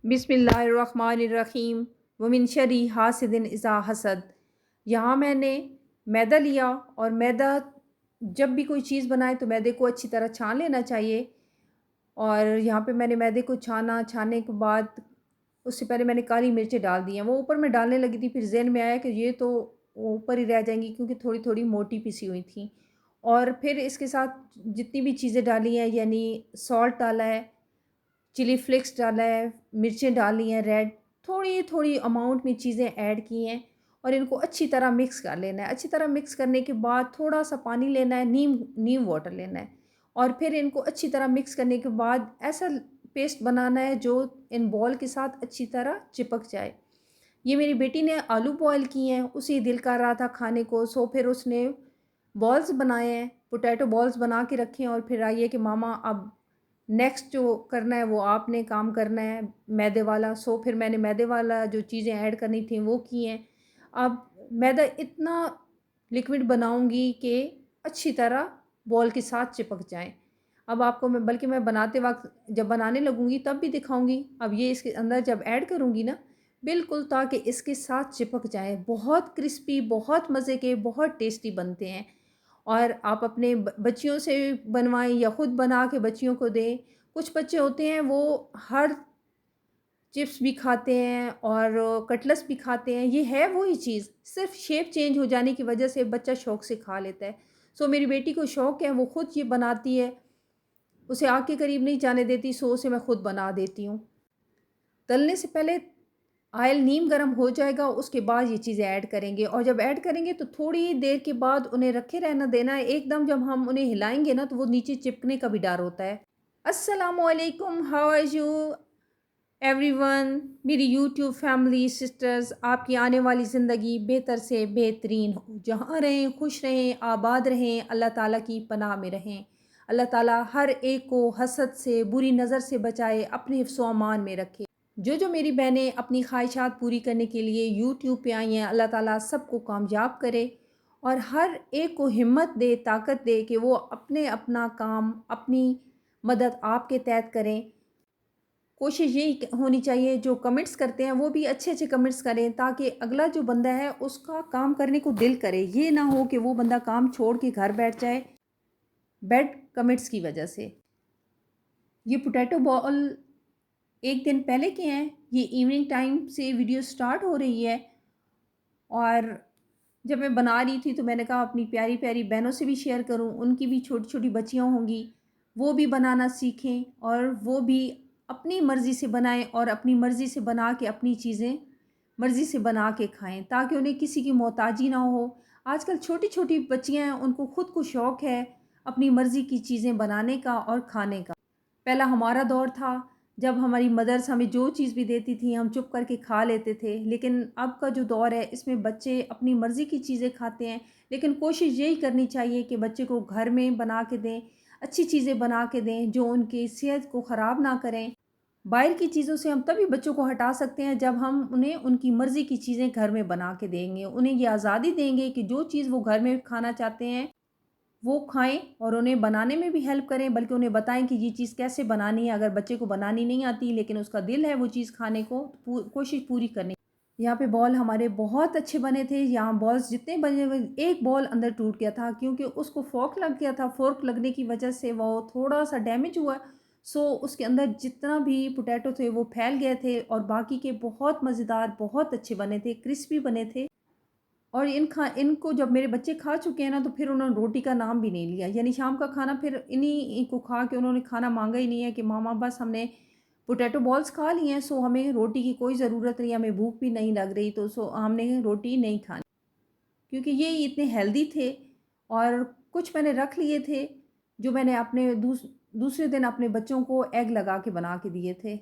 बिस्मिल्लाहिर्रहमानिर्रहीम वमिन शर्रि हासिदिन इज़ा हसद। यहाँ मैंने मैदा लिया और मैदा जब भी कोई चीज़ बनाए तो मैदे को अच्छी तरह छान लेना चाहिए। और यहाँ पे मैंने मैदे को छानने के बाद उससे पहले मैंने काली मिर्चें डाल दी हैं। वो ऊपर मैं डालने लगी थी, फिर ज़हन में आया कि ये तो ऊपर ही रह जाएंगी क्योंकि थोड़ी थोड़ी मोटी पिसी हुई थी। और फिर इसके साथ जितनी भी चीज़ें डाली हैं, यानी सॉल्ट डाला है, चिली फ्लेक्स डाला है, मिर्चें डाली हैं रेड, थोड़ी-थोड़ी अमाउंट में चीज़ें ऐड की हैं और इनको अच्छी तरह मिक्स कर लेना है। अच्छी तरह मिक्स करने के बाद थोड़ा-सा पानी लेना है, नीम नीम वाटर लेना है और फिर इनको अच्छी तरह मिक्स करने के बाद ऐसा पेस्ट बनाना है जो इन बॉल के साथ अच्छी तरह चिपक जाए। ये मेरी बेटी ने आलू बॉयल किए हैं, उसे दिल कर रहा था खाने को, सो फिर उसने बॉल्स बनाए हैं, पोटैटो बॉल्स बना के रखे हैं और फिर आई है कि मामा अब नेक्स्ट जो करना है वो आपने काम करना है मैदे वाला। सो फिर मैंने मैदे वाला जो चीज़ें ऐड करनी थी वो की हैं। अब मैदा इतना लिक्विड बनाऊंगी कि अच्छी तरह बॉल के साथ चिपक जाए। अब आपको मैं बनाते वक्त जब बनाने लगूंगी तब भी दिखाऊंगी। अब ये इसके अंदर जब ऐड करूंगी ना, बिल्कुल ताकि इसके साथ चिपक जाए। बहुत क्रिस्पी, बहुत मज़े के, बहुत टेस्टी बनते हैं। और आप अपने बच्चियों से बनवाएं या ख़ुद बना के बच्चियों को दें। कुछ बच्चे होते हैं वो हर चिप्स भी खाते हैं और कटलेट्स भी खाते हैं। ये है वही चीज़, सिर्फ शेप चेंज हो जाने की वजह से बच्चा शौक़ से खा लेता है। सो मेरी बेटी को शौक़ है, वो ख़ुद ये बनाती है, उसे आग के करीब नहीं जाने देती, सो उसे मैं ख़ुद बना देती हूँ। तलने से पहले ऑयल नीम गर्म हो जाएगा, उसके बाद ये चीज़ें ऐड करेंगे और जब ऐड करेंगे तो थोड़ी देर के बाद उन्हें रखे रहना देना है। एकदम जब हम उन्हें हिलाएंगे ना तो वो नीचे चिपकने का भी डर होता है। अस्सलामुअलैकुम, हाउ आर यू एवरीवन। मेरी यूट्यूब फैमिली सिस्टर्स, आपकी आने वाली ज़िंदगी बेहतर से बेहतरीन हो। जहाँ रहें खुश रहें, आबाद रहें, अल्लाह ताला की पनाह में रहें। अल्लाह ताला हर एक को हसद से, बुरी नज़र से बचाए, अपने हिफ्ज़ व अमान में रखे। जो मेरी बहनें अपनी ख्वाहिशात पूरी करने के लिए यूट्यूब पे आई हैं, अल्लाह ताला सबको कामयाब करे और हर एक को हिम्मत दे, ताकत दे कि वो अपना काम, अपनी मदद आपके तहत करें। कोशिश यही होनी चाहिए जो कमेंट्स करते हैं वो भी अच्छे अच्छे कमेंट्स करें, ताकि अगला जो बंदा है उसका काम करने को दिल करे। ये ना हो कि वो बंदा काम छोड़ के घर बैठ जाए बैड कमेंट्स की वजह से। ये पोटैटो बॉल एक दिन पहले के हैं, ये इवनिंग टाइम से वीडियो स्टार्ट हो रही है और जब मैं बना रही थी तो मैंने कहा अपनी प्यारी प्यारी बहनों से भी शेयर करूं, उनकी भी छोटी छोटी बच्चियां होंगी, वो भी बनाना सीखें और वो भी अपनी मर्ज़ी से बनाएं और अपनी मर्ज़ी से बना के अपनी चीज़ें मर्ज़ी से बना के खाएं, ताकि उन्हें किसी की मोहताजी ना हो। आजकल छोटी छोटी बच्चियां हैं, उनको ख़ुद को शौक़ है अपनी मर्ज़ी की चीज़ें बनाने का और खाने का। पहला हमारा दौर था जब हमारी मदर्स हमें जो चीज़ भी देती थी हम चुप करके खा लेते थे, लेकिन अब का जो दौर है इसमें बच्चे अपनी मर्ज़ी की चीज़ें खाते हैं। लेकिन कोशिश यही करनी चाहिए कि बच्चे को घर में बना के दें, अच्छी चीज़ें बना के दें जो उनकी सेहत को ख़राब ना करें। बाहर की चीज़ों से हम तभी बच्चों को हटा सकते हैं जब हम उन्हें उनकी मर्ज़ी की चीज़ें घर में बना के देंगे। उन्हें ये आज़ादी देंगे कि जो चीज़ वो घर में खाना चाहते हैं वो खाएँ और उन्हें बनाने में भी हेल्प करें, बल्कि उन्हें बताएं कि ये चीज़ कैसे बनानी है। अगर बच्चे को बनानी नहीं आती लेकिन उसका दिल है वो चीज़ खाने को, तो कोशिश पूरी करनी। यहाँ पे बॉल हमारे बहुत अच्छे बने थे। यहाँ बॉल्स जितने बने हुए, एक बॉल अंदर टूट गया था क्योंकि उसको फोर्क लग गया था। फोर्क लगने की वजह से वो थोड़ा सा डैमेज हुआ, सो उसके अंदर जितना भी पोटैटो थे वो फैल गए थे और बाकी के बहुत मज़ेदार, बहुत अच्छे बने थे, क्रिस्पी बने थे। और इनको जब मेरे बच्चे खा चुके हैं ना तो फिर उन्होंने रोटी का नाम भी नहीं लिया, यानी शाम का खाना फिर इन्हीं को खा के उन्होंने खाना मांगा ही नहीं है कि मामा बस हमने पोटैटो बॉल्स खा लिए हैं, सो हमें रोटी की कोई ज़रूरत नहीं, हमें भूख भी नहीं लग रही, तो सो हमने रोटी नहीं खानी, क्योंकि ये इतने हेल्दी थे। और कुछ मैंने रख लिए थे जो मैंने अपने दूसरे दिन अपने बच्चों को एग लगा के बना के दिए थे।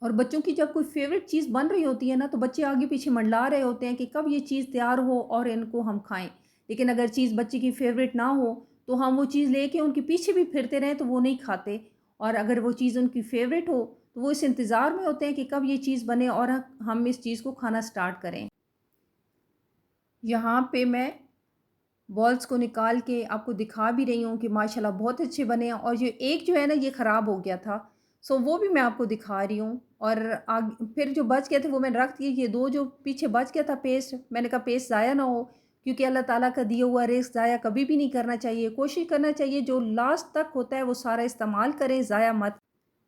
और बच्चों की जब कोई फ़ेवरेट चीज़ बन रही होती है ना तो बच्चे आगे पीछे मंडला रहे होते हैं कि कब ये चीज़ तैयार हो और इनको हम खाएं। लेकिन अगर चीज़ बच्चे की फ़ेवरेट ना हो तो हम वो चीज़ लेके उनके पीछे भी फिरते रहें तो वो नहीं खाते। और अगर वो चीज़ उनकी फ़ेवरेट हो तो वो इस इंतज़ार में होते हैं कि कब ये चीज़ बने और हम इस चीज़ को खाना स्टार्ट करें। यहाँ पे मैं बॉल्स को निकाल के आपको दिखा भी रही हूँ कि माशाल्लाह बहुत अच्छे बने हैं। और ये एक जो है ना ये ख़राब हो गया था, सो वो भी मैं आपको दिखा रही हूँ। और आग फिर जो बच गए थे वो मैंने रख दिए। ये 2 जो पीछे बच गया था पेस्ट, मैंने कहा पेस्ट ज़ाया ना हो, क्योंकि अल्लाह ताला का दिया हुआ रिज़्क ज़ाया कभी भी नहीं करना चाहिए। कोशिश करना चाहिए जो लास्ट तक होता है वो सारा इस्तेमाल करें, ज़ाया मत,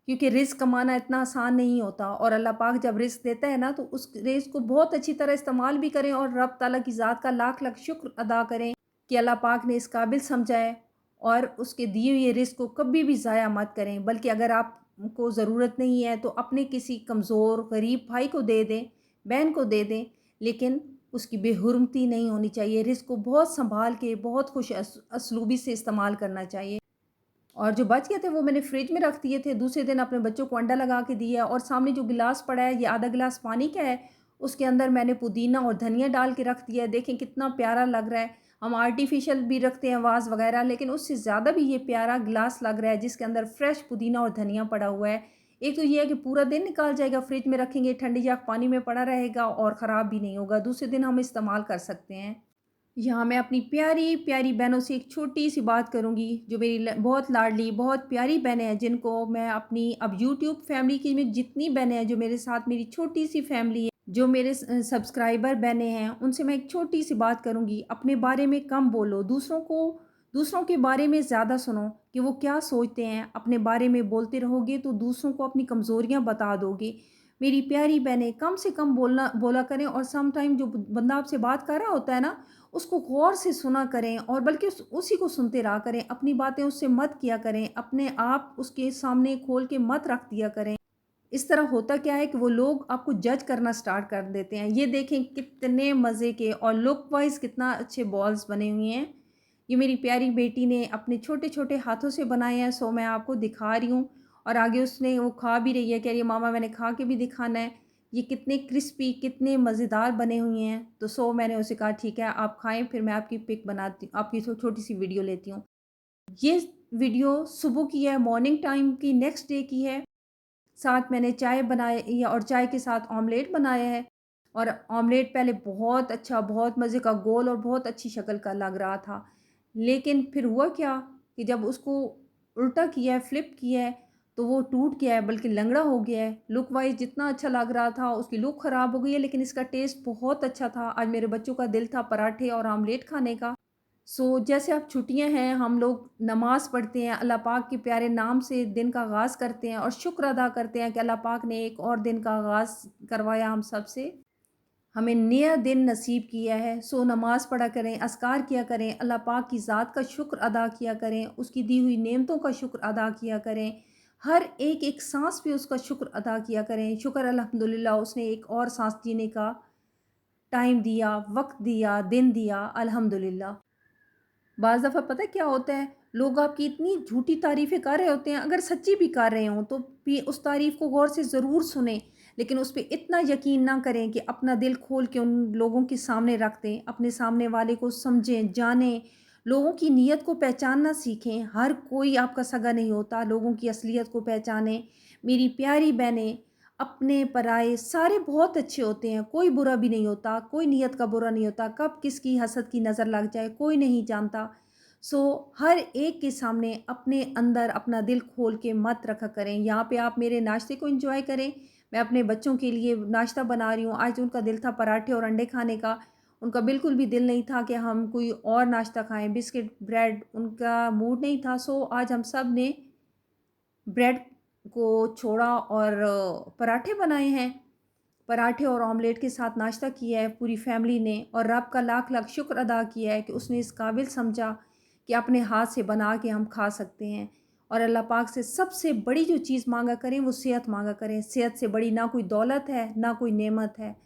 क्योंकि रिज़्क कमाना इतना आसान नहीं होता। और अल्लाह पाक जब रिज़्क देता है ना तो उस रिज़्क को बहुत अच्छी तरह इस्तेमाल भी करें और रब ताला की ज़ात का लाख लाख शुक्र अदा करें कि अल्लाह पाक ने इस काबिल समझा है। और उसके दिए हुए रिज़्क को कभी भी ज़ाया मत करें, बल्कि अगर आपको ज़रूरत नहीं है तो अपने किसी कमज़ोर गरीब भाई को दे दें, बहन को दे दें, लेकिन उसकी बेहुरमती नहीं होनी चाहिए। रिज़्क को बहुत सँभाल के, बहुत खुश असलूबी से इस्तेमाल करना चाहिए। और जो बच गए थे वो मैंने फ्रिज में रख दिए थे। दूसरे दिन अपने बच्चों को अंडा लगा के दिया। और सामने जो गिलास पड़ा है, ये आधा गिलास पानी का है, उसके अंदर मैंने पुदीना और धनिया डाल के रख दिया है। देखें कितना प्यारा लग रहा है। हम आर्टिफिशियल भी रखते हैं वास वगैरह, लेकिन उससे ज़्यादा भी ये प्यारा गिलास लग रहा है जिसके अंदर फ्रेश पुदीना और धनिया पड़ा हुआ है। एक तो ये है कि पूरा दिन निकाल जाएगा, फ्रिज में रखेंगे ठंडी या पानी में पड़ा रहेगा और ख़राब भी नहीं होगा, दूसरे दिन हम इस्तेमाल कर सकते हैं। यहाँ मैं अपनी प्यारी-प्यारी बहनों से एक छोटी-सी बात करूँगी, जो मेरी बहुत लाडली, बहुत प्यारी बहनें हैं, जिनको मैं अपनी अब यूट्यूब फैमिली की में जितनी बहनें हैं, जो मेरे साथ मेरी छोटी-सी फैमिली है, जो मेरे सब्सक्राइबर बहनें हैं, उनसे मैं एक छोटी-सी बात करूँगी। अपने बारे में कम बोलो, दूसरों के बारे में ज़्यादा सुनो कि वो क्या सोचते हैं। अपने बारे में बोलते रहोगे तो दूसरों को अपनी कमज़ोरियाँ बता दोगे। मेरी प्यारी बहनें, कम से कम बोला करें। और सम टाइम जो बंदा आपसे बात कर रहा होता है ना, उसको गौर से सुना करें और बल्कि उसी को सुनते रहा करें। अपनी बातें उससे मत किया करें, अपने आप उसके सामने खोल के मत रख दिया करें। इस तरह होता क्या है कि वो लोग आपको जज करना स्टार्ट कर देते हैं। ये देखें कितने मज़े के और लुक वाइज़ कितना अच्छे बॉल्स बने हुए हैं। ये मेरी प्यारी बेटी ने अपने छोटे-छोटे हाथों से बनाए हैं, सो मैं आपको दिखा रही हूँ। और आगे उसने वो खा भी रही है, कह रही है मामा मैंने खा के भी दिखाना है। ये कितने क्रिस्पी, कितने मज़ेदार बने हुए हैं। तो सो मैंने उसे कहा ठीक है आप खाएँ, फिर मैं आपकी पिक बनाती हूँ, आपकी छोटी-सी वीडियो लेती हूँ। ये वीडियो सुबह की है, मॉर्निंग टाइम की, नेक्स्ट डे की है। साथ मैंने चाय बनाई और चाय के साथ ऑमलेट बनाया है। और ऑमलेट पहले बहुत अच्छा, बहुत मज़े का, गोल और बहुत अच्छी शक्ल का लग रहा था। लेकिन फिर हुआ क्या कि जब उसको उल्टा किया है, फ्लिप किया है, तो वो टूट गया है, बल्कि लंगड़ा हो गया है। लुक वाइज़ जितना अच्छा लग रहा था, उसकी लुक ख़राब हो गई है, लेकिन इसका टेस्ट बहुत अच्छा था। आज मेरे बच्चों का दिल था पराठे और ऑमलेट खाने का। जैसे अब छुट्टियां हैं, हम लोग नमाज़ पढ़ते हैं, अल्लाह पाक के प्यारे नाम से दिन का आगाज़ करते हैं और शुक्र अदा करते हैं कि अल्लाह पाक ने एक और दिन का आगाज़ करवाया हम सब से, हमें नया दिन नसीब किया है। नमाज़ पढ़ा करें, अस्कार किया करें, अल्लाह पाक की ज़ात का शुक्र अदा किया करें, उसकी दी हुई नेमतों का शुक्र अदा किया करें। हर एक सांस पे उसका शुक्र अदा किया करें। शुक्र अल्हम्दुलिल्लाह, उसने एक और सांस जीने का टाइम दिया, वक्त दिया, दिन दिया, अल्हम्दुलिल्लाह। बाज़ दफ़ा पता है क्या होता है, लोग आपकी इतनी झूठी तारीफ़ें कर रहे होते हैं, अगर सच्ची भी कर रहे हों तो भी उस तारीफ़ को गौर से ज़रूर सुनें, लेकिन उस पे इतना यकीन ना करें कि अपना दिल खोल के उन लोगों के सामने रख दें। अपने सामने वाले को समझें, जानें, लोगों की नीयत को पहचानना सीखें। हर कोई आपका सगा नहीं होता, लोगों की असलियत को पहचानें। मेरी प्यारी बहनें, अपने पराए सारे बहुत अच्छे होते हैं, कोई बुरा भी नहीं होता, कोई नीयत का बुरा नहीं होता, कब किसकी हसद की नज़र लग जाए कोई नहीं जानता। हर एक के सामने अपने अंदर अपना दिल खोल के मत रखा करें। यहाँ पे आप मेरे नाश्ते को एंजॉय करें। मैं अपने बच्चों के लिए नाश्ता बना रही हूँ। आज उनका दिल था पराठे और अंडे खाने का। उनका बिल्कुल भी दिल नहीं था कि हम कोई और नाश्ता खाएं, बिस्किट ब्रेड, उनका मूड नहीं था। आज हम सब ने ब्रेड को छोड़ा और पराठे बनाए हैं। पराठे और ऑमलेट के साथ नाश्ता किया है पूरी फैमिली ने। और रब का लाख लाख शुक्र अदा किया है कि उसने इस काबिल समझा कि अपने हाथ से बना के हम खा सकते हैं। और अल्लाह पाक से सबसे बड़ी जो चीज़ मांगा करें वो सेहत मांगा करें। सेहत से बड़ी ना कोई दौलत है, ना कोई नेमत है।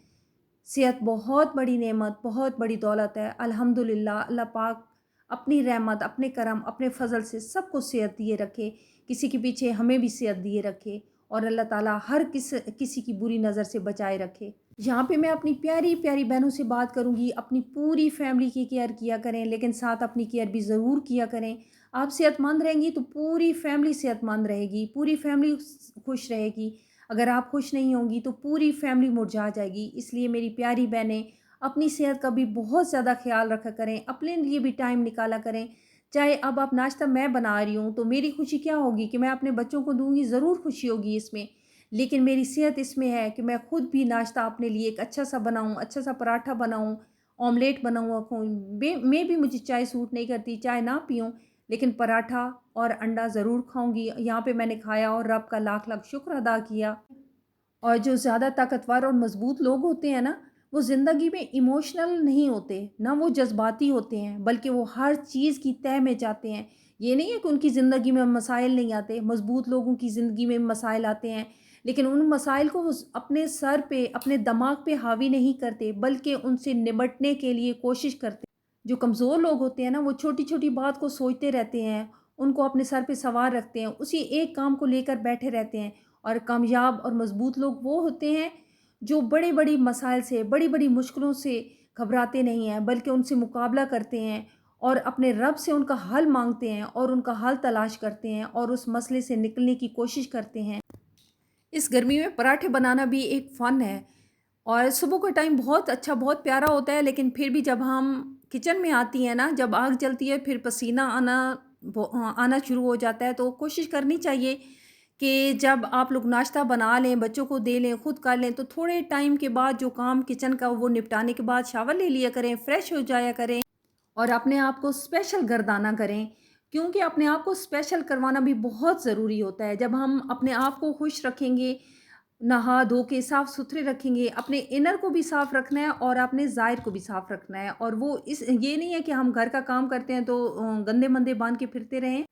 सेहत बहुत बड़ी नेमत, बहुत बड़ी दौलत है। अल्हम्दुलिल्लाह, अल्लाह पाक अपनी रहमत, अपने करम, अपने फ़ज़ल से सबको सेहत दिए रखे। किसी के पीछे हमें भी सेहत दिए रखे और अल्लाह ताला हर किसी की बुरी नज़र से बचाए रखे। यहाँ पे मैं अपनी प्यारी-प्यारी बहनों से बात करूँगी, अपनी पूरी फैमिली की केयर किया करें, लेकिन साथ अपनी केयर भी ज़रूर किया करें। आप सेहतमंद रहेंगी तो पूरी फैमिली सेहतमंद रहेगी, पूरी फैमिली खुश रहेगी। अगर आप खुश नहीं होंगी तो पूरी फैमिली मुरझा जाएगी। इसलिए मेरी प्यारी बहनें, अपनी सेहत का भी बहुत ज़्यादा ख़्याल रखा करें, अपने लिए भी टाइम निकाला करें। चाहे अब आप नाश्ता मैं बना रही हूँ, तो मेरी खुशी क्या होगी कि मैं अपने बच्चों को दूँगी, ज़रूर खुशी होगी इसमें। लेकिन मेरी सेहत इसमें है कि मैं खुद भी नाश्ता अपने लिए एक अच्छा-सा बनाऊँ, अच्छा-सा पराठा बनाऊँ, ऑमलेट बनाऊँ मैं भी मुझे चाय सूट नहीं करती, चाय ना पीऊँ, लेकिन पराठा और अंडा ज़रूर खाऊँगी। यहाँ पे मैंने खाया और रब का लाख-लाख शुक्र अदा किया। और जो ज़्यादा ताकतवर और मज़बूत लोग होते हैं ना, वो ज़िंदगी में इमोशनल नहीं होते, ना वो जज़्बाती होते हैं, बल्कि वो हर चीज़ की तह में जाते हैं। ये नहीं है कि उनकी ज़िंदगी में मसाइल नहीं आते, मज़बूत लोगों की ज़िंदगी में मसाइल आते हैं, लेकिन उन मसाइल को वो अपने सर पे, अपने दिमाग पे हावी नहीं करते, बल्कि उनसे निपटने के लिए कोशिश करते हैं। जो कमज़ोर लोग होते हैं ना, वो छोटी-छोटी बात को सोचते रहते हैं, उनको अपने सर पे सवार रखते हैं, उसी एक काम को लेकर बैठे रहते हैं। और कामयाब और मज़बूत लोग वो होते हैं जो बड़ी-बड़ी मसाइल से, बड़ी-बड़ी मुश्किलों से घबराते नहीं हैं, बल्कि उनसे मुकाबला करते हैं और अपने रब से उनका हल माँगते हैं और उनका हल तलाश करते हैं और उस मसले से निकलने की कोशिश करते हैं। इस गर्मी में पराठे बनाना भी एक फ़न है और सुबह का टाइम बहुत अच्छा, बहुत प्यारा होता है, लेकिन फिर भी जब हम किचन में आती हैं ना, जब आग जलती है, फिर पसीना आना शुरू हो जाता है, तो कोशिश करनी चाहिए कि जब आप लोग नाश्ता बना लें, बच्चों को दे लें, खुद कर लें, तो थोड़े टाइम के बाद जो काम किचन का वो निपटाने के बाद शावर ले लिया करें, फ्रेश हो जाया करें और अपने आप को स्पेशल गर्दाना करें। क्योंकि अपने आप को स्पेशल करवाना भी बहुत ज़रूरी होता है। जब हम अपने आप को खुश रखेंगे, नहा धो के साफ-सुथरे रखेंगे, अपने इनर को भी साफ रखना है और अपने ज़ाहिर को भी साफ रखना है और वो इस ये नहीं है कि हम घर का काम करते हैं तो गंदे-मंदे बांध के फिरते रहें।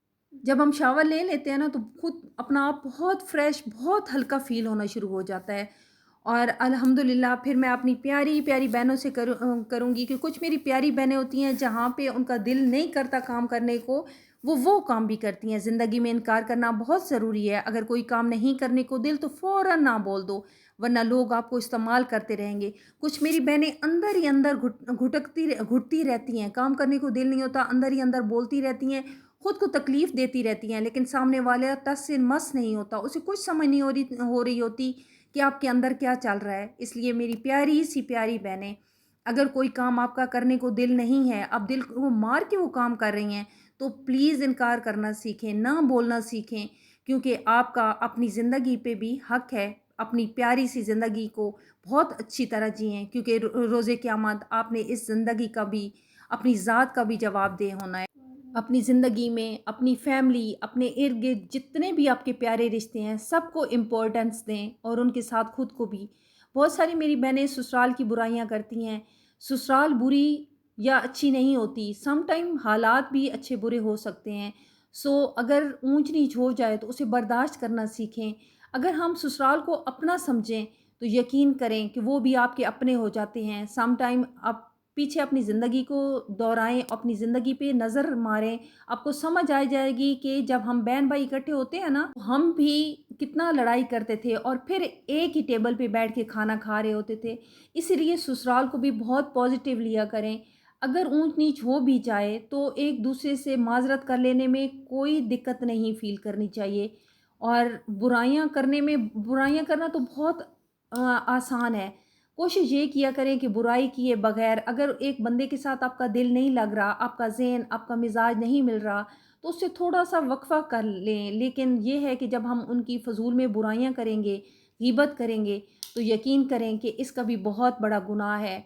जब हम शावर ले लेते हैं ना, तो खुद अपना आप बहुत फ्रेश, बहुत हल्का फ़ील होना शुरू हो जाता है और अल्हम्दुलिल्लाह फिर मैं अपनी प्यारी-प्यारी बहनों से करूँगी कि कुछ मेरी प्यारी बहनें होती हैं जहाँ पे उनका दिल नहीं करता काम करने को, वो काम भी करती हैं। ज़िंदगी में इनकार करना बहुत ज़रूरी है। अगर कोई काम नहीं करने को दिल तो फ़ौरन ना बोल दो, वरना लोग आपको इस्तेमाल करते रहेंगे। कुछ मेरी बहनें अंदर ही अंदर घुटती रहती हैं, काम करने को दिल नहीं होता, अंदर ही अंदर बोलती रहती हैं, खुद को तकलीफ़ देती रहती हैं, लेकिन सामने वाला टस से मस नहीं होता, उसे कुछ समझ नहीं हो रही होती कि आपके अंदर क्या चल रहा है। इसलिए मेरी प्यारी सी प्यारी बहनें, अगर कोई काम आपका करने को दिल नहीं है, आप दिल को मार के वो काम कर रही हैं, तो प्लीज़ इनकार करना सीखें, ना बोलना सीखें, क्योंकि आपका अपनी ज़िंदगी पे भी हक है। अपनी प्यारी सी ज़िंदगी को बहुत अच्छी तरह जिएँ, क्योंकि रोज़े क़यामत आपने इस ज़िंदगी का भी, अपनी ज़ात का भी जवाबदेह होना है। अपनी ज़िंदगी में अपनी फैमिली, अपने इर्द-गिर्द जितने भी आपके प्यारे रिश्ते हैं, सबको इम्पोर्टेंस दें और उनके साथ खुद को भी। बहुत सारी मेरी बहनें ससुराल की बुराइयाँ करती हैं। ससुराल बुरी या अच्छी नहीं होती, सम टाइम हालात भी अच्छे बुरे हो सकते हैं। सो अगर ऊंच-नीच हो जाए तो उसे बर्दाश्त करना सीखें। अगर हम ससुराल को अपना समझें, तो यकीन करें कि वो भी आपके अपने हो जाते हैं। सम टाइम आप पीछे अपनी ज़िंदगी को दोहराएँ, अपनी ज़िंदगी पे नज़र मारें, आपको समझ आ जाएगी कि जब हम बहन-भाई इकट्ठे होते हैं ना, हम भी कितना लड़ाई करते थे और फिर एक ही टेबल पे बैठ के खाना खा रहे होते थे। इसीलिए ससुराल को भी बहुत पॉज़िटिव लिया करें। अगर ऊँच-नीच हो भी जाए, तो एक-दूसरे से माज़रत कर लेने में कोई दिक्कत नहीं फ़ील करनी चाहिए और बुराइयाँ करना तो बहुत आसान है। कोशिश ये किया करें कि बुराई किए बगैर, अगर एक बंदे के साथ आपका दिल नहीं लग रहा, आपका ज़हन, आपका मिज़ाज नहीं मिल रहा, तो उससे थोड़ा-सा वक़्फ़ा कर लें। लेकिन ये है कि जब हम उनकी फ़ज़ूल में बुराइयाँ करेंगे, ग़ीबत करेंगे, तो यकीन करें कि इसका भी बहुत बड़ा गुनाह है।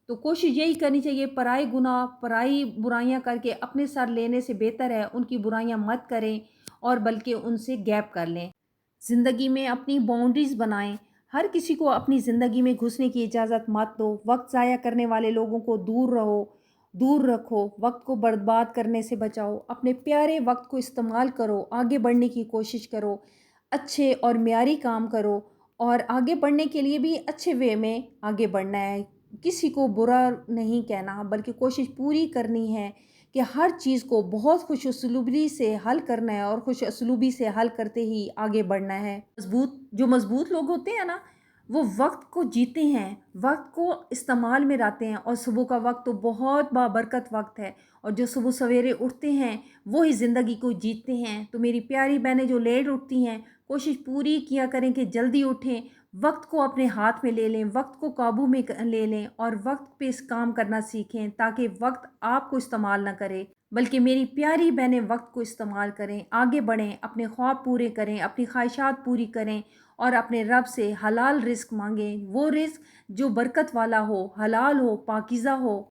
तो कोशिश यही करनी चाहिए, पराए गुनाह, पराई बुराइयाँ करके अपने सर लेने से बेहतर है उनकी बुराइयाँ मत करें और बल्कि उनसे गैप कर लें। ज़िंदगी में अपनी बाउंड्रीज़ बनाएँ। हर किसी को अपनी ज़िंदगी में घुसने की इजाज़त मत दो। वक़्त ज़ाया करने वाले लोगों को दूर रखो। वक़्त को बर्बाद करने से बचाओ। अपने प्यारे वक़्त को इस्तेमाल करो, आगे बढ़ने की कोशिश करो। अच्छे और म्यारी काम करो और आगे बढ़ने के लिए भी अच्छे वे में आगे बढ़ना है। किसी को बुरा नहीं कहना, बल्कि कोशिश पूरी करनी है कि हर चीज़ को बहुत खुश उसलूबी से हल करना है और खुश उसलूबी से हल करते ही आगे बढ़ना है। मज़बूत लोग होते हैं ना, वो वक़्त को जीते हैं, वक़्त को इस्तेमाल में लाते हैं और सुबह का वक़्त तो बहुत बाबरकत वक़्त है और जो सुबह सवेरे उठते हैं, वो ही ज़िंदगी को जीते हैं। तो मेरी प्यारी बहनें जो लेट उठती हैं, कोशिश पूरी किया करें कि जल्दी उठें, वक़्त को अपने हाथ में ले लें, वक़्त को काबू में ले लें और वक़्त पे इस काम करना सीखें ताकि वक़्त आपको इस्तेमाल ना करे। बल्कि मेरी प्यारी बहनें वक्त को इस्तेमाल करें, आगे बढ़ें, अपने ख्वाब पूरे करें, अपनी ख्वाहिशात पूरी करें और अपने रब से हलाल रिस्क मांगें, वो रिस्क जो बरकत वाला हो, हलाल हो, पाकीज़ा हो।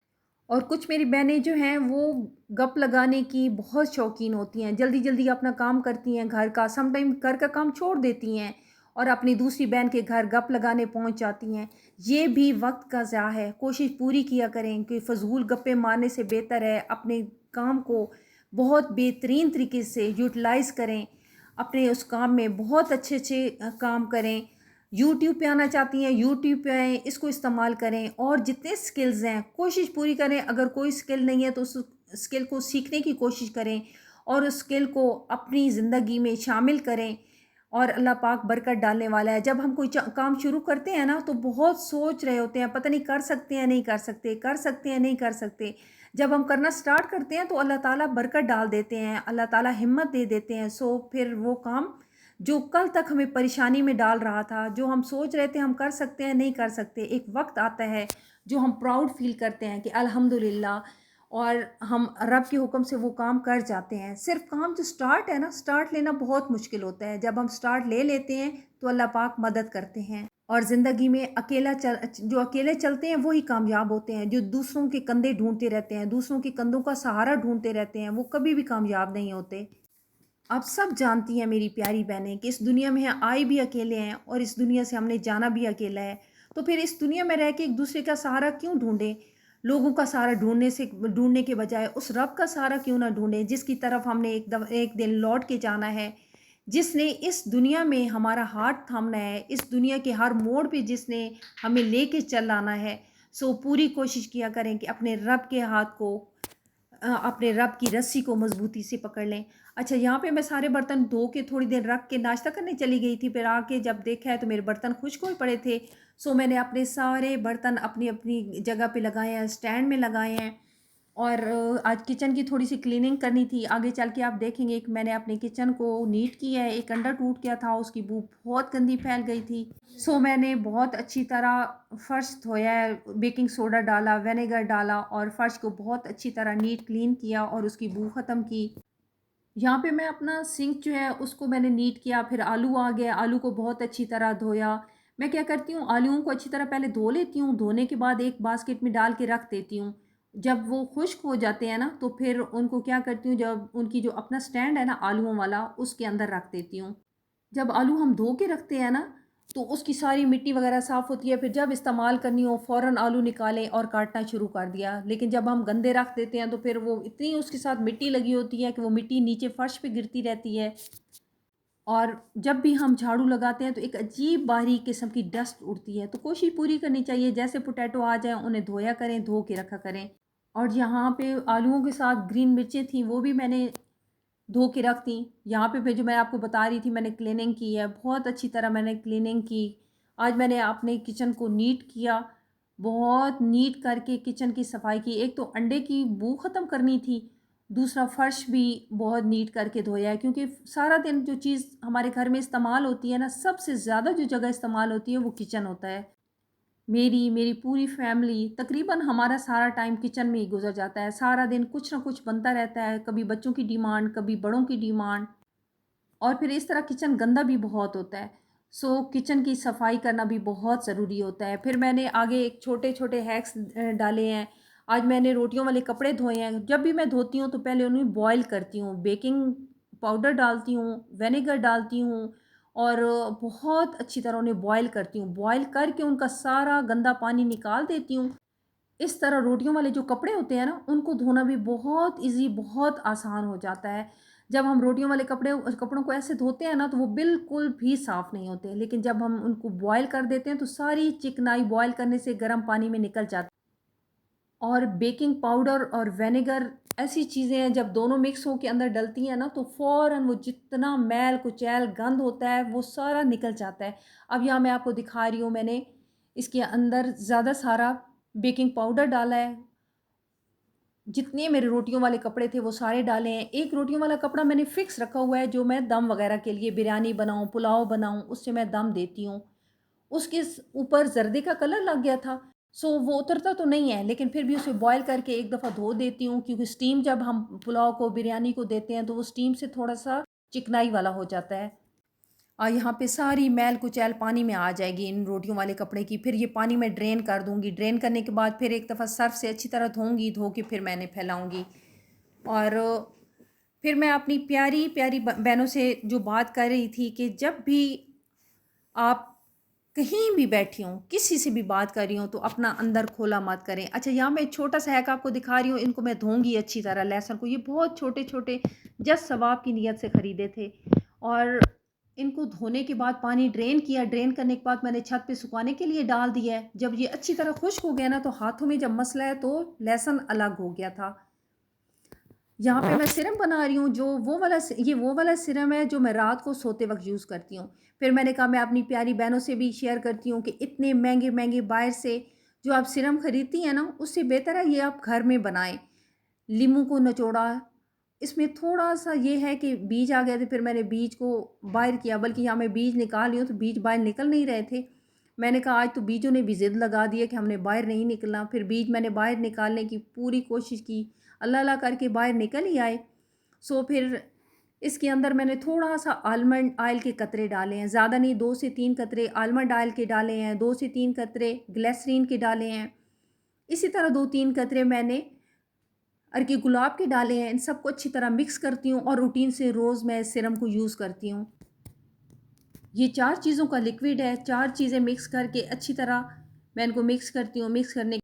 और कुछ मेरी बहनें जो हैं वो गप लगाने की बहुत शौकीन होती हैं, जल्दी जल्दी अपना काम करती हैं घर का, समटाइम घर का काम छोड़ देती हैं और अपनी दूसरी बहन के घर गप लगाने पहुंच जाती हैं। ये भी वक्त का ज़या है। कोशिश पूरी किया करें कि फ़जूल गप्पे मारने से बेहतर है अपने काम को बहुत बेहतरीन तरीके से यूटिलाइज़ करें, अपने उस काम में बहुत अच्छे अच्छे काम करें। यूट्यूब पे आना चाहती हैं, यूट्यूब पे आएँ, इसको इस्तेमाल करें और जितने स्किल्स हैं कोशिश पूरी करें। अगर कोई स्किल नहीं है तो उस स्किल को सीखने की कोशिश करें और उस स्किल को अपनी ज़िंदगी में शामिल करें और अल्लाह पाक बरकत डालने वाला है। जब हम कोई काम शुरू करते हैं ना तो बहुत सोच रहे होते हैं, पता नहीं कर सकते हैं नहीं कर सकते, कर सकते हैं नहीं कर सकते। जब हम करना स्टार्ट करते हैं तो अल्लाह ताला बरकत डाल देते हैं, अल्लाह ताला हिम्मत दे देते हैं। सो फिर वो काम जो कल तक हमें परेशानी में डाल रहा था, जो हम सोच रहे थे हम कर सकते हैं नहीं कर सकते, एक वक्त आता है जो हम प्राउड फील करते हैं कि अल्हम्दुलिल्लाह, और हम रब के हुक्म से वो काम कर जाते हैं। सिर्फ काम जो स्टार्ट है ना, स्टार्ट लेना बहुत मुश्किल होता है। जब हम स्टार्ट ले लेते हैं तो अल्लाह पाक मदद करते हैं। और ज़िंदगी में जो अकेले चलते हैं वही कामयाब होते हैं। जो दूसरों के कंधे ढूंढते रहते हैं, दूसरों के कंधों का सहारा ढूंढते रहते हैं, वो कभी भी कामयाब नहीं होते। आप सब जानती हैं मेरी प्यारी बहनें कि इस दुनिया में आए भी अकेले हैं और इस दुनिया से हमने जाना भी अकेला है। तो फिर इस दुनिया में रह के एक दूसरे का सहारा क्यों ढूंढें? लोगों का सहारा ढूंढने के बजाय उस रब का सहारा क्यों ना ढूंढें जिसकी तरफ हमने एक दिन लौट के जाना है, जिसने इस दुनिया में हमारा हाथ थामना है, इस दुनिया के हर मोड़ पे जिसने हमें लेके चल आना है। सो पूरी कोशिश किया करें कि अपने रब के हाथ को, अपने रब की रस्सी को मजबूती से पकड़ लें। अच्छा, यहाँ पे मैं सारे बर्तन धो के थोड़ी देर रख के नाश्ता करने चली गई थी, फिर आके जब देखा है तो मेरे बर्तन खुश्क हुए पड़े थे। सो मैंने अपने सारे बर्तन अपनी अपनी जगह पे लगाए हैं, स्टैंड में लगाए हैं। और आज किचन की थोड़ी सी क्लीनिंग करनी थी। आगे चल के आप देखेंगे कि मैंने अपने किचन को नीट किया है। एक अंडा टूट गया था, उसकी बू बहुत गंदी फैल गई थी। सो मैंने बहुत अच्छी तरह फ़र्श धोया है, बेकिंग सोडा डाला, विनेगर डाला और फ़र्श को बहुत अच्छी तरह नीट क्लीन किया और उसकी बू ख़त्म की। यहाँ पे मैं अपना सिंक जो है उसको मैंने नीट किया, फिर आलू आ गया, आलू को बहुत अच्छी तरह धोया। मैं क्या करती हूँ, आलूओं को अच्छी तरह पहले धो लेती हूँ, धोने के बाद एक बास्केट में डाल के रख देती हूँ। जब वो खुश्क हो जाते हैं ना तो फिर उनको क्या करती हूँ, जब उनकी जो अपना स्टैंड है ना आलूओं वाला, उसके अंदर रख देती हूँ। जब आलू हम धो के रखते हैं ना तो उसकी सारी मिट्टी वगैरह साफ़ होती है, फिर जब इस्तेमाल करनी हो फ़ौरन आलू निकालें और काटना शुरू कर दिया। लेकिन जब हम गंदे रख देते हैं तो फिर वो इतनी उसके साथ मिट्टी लगी होती है कि वो मिट्टी नीचे फ़र्श पे गिरती रहती है। और जब भी हम झाड़ू लगाते हैं तो एक अजीब बारीक किस्म की डस्ट उड़ती है। तो कोशिश पूरी करनी चाहिए जैसे पोटैटो आ जाएँ उन्हें धोया करें, धो के रखा करें। और यहाँ पे आलूओं के साथ ग्रीन मिर्चें थी, वो भी मैंने धो के रख दी। यहाँ पे फिर जो मैं आपको बता रही थी मैंने क्लीनिंग की है, बहुत अच्छी तरह मैंने क्लीनिंग की। आज मैंने अपने किचन को नीट किया, बहुत नीट करके किचन की सफाई की। एक तो अंडे की बू ख़त्म करनी थी, दूसरा फ़र्श भी बहुत नीट करके धोया है, क्योंकि सारा दिन जो चीज़ हमारे घर में इस्तेमाल होती है ना, सबसे ज़्यादा जो जगह इस्तेमाल होती है वो किचन होता है। मेरी पूरी फैमिली तकरीबन हमारा सारा टाइम किचन में ही गुजर जाता है। सारा दिन कुछ ना कुछ बनता रहता है, कभी बच्चों की डिमांड, कभी बड़ों की डिमांड, और फिर इस तरह किचन गंदा भी बहुत होता है। सो किचन की सफाई करना भी बहुत ज़रूरी होता है। फिर मैंने आगे एक छोटे-छोटे हैक्स डाले हैं। आज मैंने रोटियों वाले कपड़े धोए हैं। जब भी मैं धोती हूँ तो पहले उन्हें बॉयल करती हूँ, बेकिंग पाउडर डालती हूँ, विनेगर डालती हूँ और बहुत अच्छी तरह उन्हें बॉयल करती हूँ। बॉयल करके उनका सारा गंदा पानी निकाल देती हूँ। इस तरह रोटियों वाले जो कपड़े होते हैं ना, उनको धोना भी बहुत ईज़ी, बहुत आसान हो जाता है। जब हम रोटियों वाले कपड़ों को ऐसे धोते हैं ना, तो वो बिल्कुल भी साफ़ नहीं होते। लेकिन जब हम उनको बॉयल कर देते हैं, तो सारी चिकनाई बॉयल करने से गर्म पानी में निकल जाती है। और बेकिंग पाउडर और विनेगर ऐसी चीज़ें हैं, जब दोनों मिक्स होके अंदर डलती हैं ना, तो फ़ौरन वो जितना मैल कुचैल गंद होता है, वो सारा निकल जाता है। अब यहाँ मैं आपको दिखा रही हूँ, मैंने इसके अंदर ज़्यादा सारा बेकिंग पाउडर डाला है। जितने मेरे रोटियों वाले कपड़े थे वो सारे डाले हैं। एक रोटियों वाला कपड़ा मैंने फ़िक्स रखा हुआ है जो मैं दम वग़ैरह के लिए बिरयानी बनाऊँ, पुलाव बनाऊँ, उससे मैं दम देती हूँ। उसके ऊपर ज़र्दे का कलर लग गया था। सो वो उतरता तो नहीं है, लेकिन फिर भी उसे बॉयल करके एक दफ़ा धो देती हूँ, क्योंकि स्टीम जब हम पुलाव को, बिरयानी को देते हैं तो वो स्टीम से थोड़ा-सा चिकनाई वाला हो जाता है। और यहाँ पे सारी मैल कुचैल पानी में आ जाएगी इन रोटियों वाले कपड़े की। फिर ये पानी मैं ड्रेन कर दूँगी। ड्रेन करने के बाद फिर एक दफ़ा सर्फ़ से अच्छी तरह धोऊँगी, धो के फिर मैंने फैलाऊँगी। और फिर मैं अपनी प्यारी-प्यारी बहनों से जो बात कर रही थी कि जब भी आप कहीं भी बैठी हों, किसी से भी बात कर रही हों, तो अपना अंदर खोला मत करें। अच्छा, यहाँ मैं एक छोटा-सा हैक आपको दिखा रही हूँ, इनको मैं धोऊँगी अच्छी तरह लहसुन को। ये बहुत छोटे-छोटे जस्ट सवाब की नीयत से ख़रीदे थे, और इनको धोने के बाद पानी ड्रेन किया। ड्रेन करने के बाद मैंने छत पे सुखाने के लिए डाल दिया है। जब ये अच्छी तरह खुश्क हो गया ना, तो हाथों में जब मसला है तो लहसुन अलग हो गया था। यहाँ पे मैं सिरम बना रही हूँ, जो वो वाला सिरम है जो मैं रात को सोते वक़्त यूज़ करती हूँ। फिर मैंने कहा मैं अपनी प्यारी बहनों से भी शेयर करती हूँ कि इतने महँगे-महँगे बाहर से जो आप सिरम खरीदती हैं ना, उससे बेहतर है ये आप घर में बनाएँ। लींबू को निचोड़ा, इसमें थोड़ा-सा ये है कि बीज आ गए थे, फिर मैंने बीज को बाहर किया, बल्कि यहाँ मैं बीज निकाल रही हूँ तो बीज बाहर निकल नहीं रहे थे। मैंने कहा आज तो बीजों ने भी ज़िद लगा दी है कि हमने बाहर नहीं निकलना। फिर बीज मैंने बाहर निकालने की पूरी कोशिश की, अल्लाह-अल्लाह करके बाहर निकल ही आए। सो फिर इसके अंदर मैंने थोड़ा-सा आलमंड ऑयल के कतरे डाले हैं, ज़्यादा नहीं, 2 से 3 कतरे आलमंड ऑयल के डाले हैं, 2 से 3 कतरे ग्लिसरीन के डाले हैं। इसी तरह 2-3 कतरे मैंने अर्के गुलाब के डाले हैं। इन सबको अच्छी तरह मिक्स करती हूँ और रूटीन से रोज़ मैं इस सीरम को यूज़ करती हूँ। ये 4 चीज़ों का लिक्विड है, 4 चीज़ें मिक्स करके अच्छी तरह मैं इनको मिक्स करती हूँ। मिक्स करने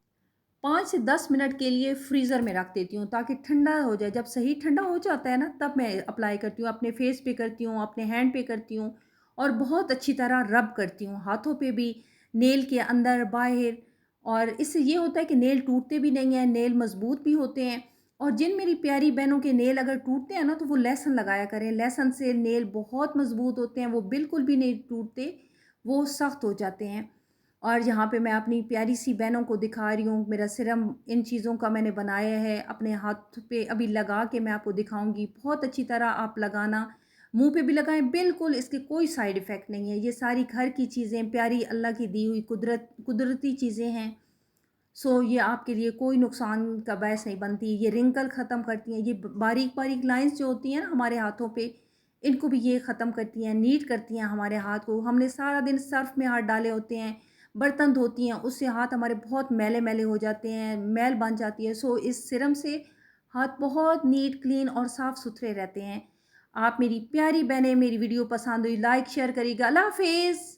5 से 10 मिनट के लिए फ्रीज़र में रख देती हूँ ताकि ठंडा हो जाए। जब सही ठंडा हो जाता है ना, तब मैं अप्लाई करती हूँ। अपने फेस पे करती हूँ, अपने हैंड पे करती हूँ, और बहुत अच्छी तरह रब करती हूँ। हाथों पे भी, नेल के अंदर, बाहर। और इससे ये होता है कि नेल टूटते भी नहीं हैं, नेल मज़बूत भी होते हैं। और जिन मेरी प्यारी बहनों के नेल अगर टूटते हैं ना, तो वो लहसुन लगाया करें। लहसुन से नेल बहुत मज़बूत होते हैं, वो बिल्कुल भी नहीं टूटते, वो सख्त हो जाते हैं। और यहाँ पे मैं अपनी प्यारी सी बहनों को दिखा रही हूँ, मेरा सिरम इन चीज़ों का मैंने बनाया है, अपने हाथ पे अभी लगा के मैं आपको दिखाऊंगी। बहुत अच्छी तरह आप लगाना, मुंह पे भी लगाएं, बिल्कुल इसके कोई साइड इफ़ेक्ट नहीं है। ये सारी घर की चीज़ें, प्यारी अल्लाह की दी हुई कुदरती चीज़ें हैं। सो ये आपके लिए कोई नुकसान का बायस नहीं बनती। ये रिंकल ख़त्म करती हैं, ये बारीक बारीक लाइंस जो होती हैं ना हमारे हाथों पे, इनको भी ये ख़त्म करती हैं, नीट करती हैं हमारे हाथ को। हमने सारा दिन सर्फ़ में हाथ डाले होते हैं, बर्तन धोती हैं, उससे हाथ हमारे बहुत मैले मैले हो जाते हैं, मैल बन जाती है। सो इस सिरम से हाथ बहुत नीट, क्लीन और साफ़ सुथरे रहते हैं। आप मेरी प्यारी बहनें, मेरी वीडियो पसंद हुई लाइक शेयर करिएगा। अल्लाह हाफ़िज़।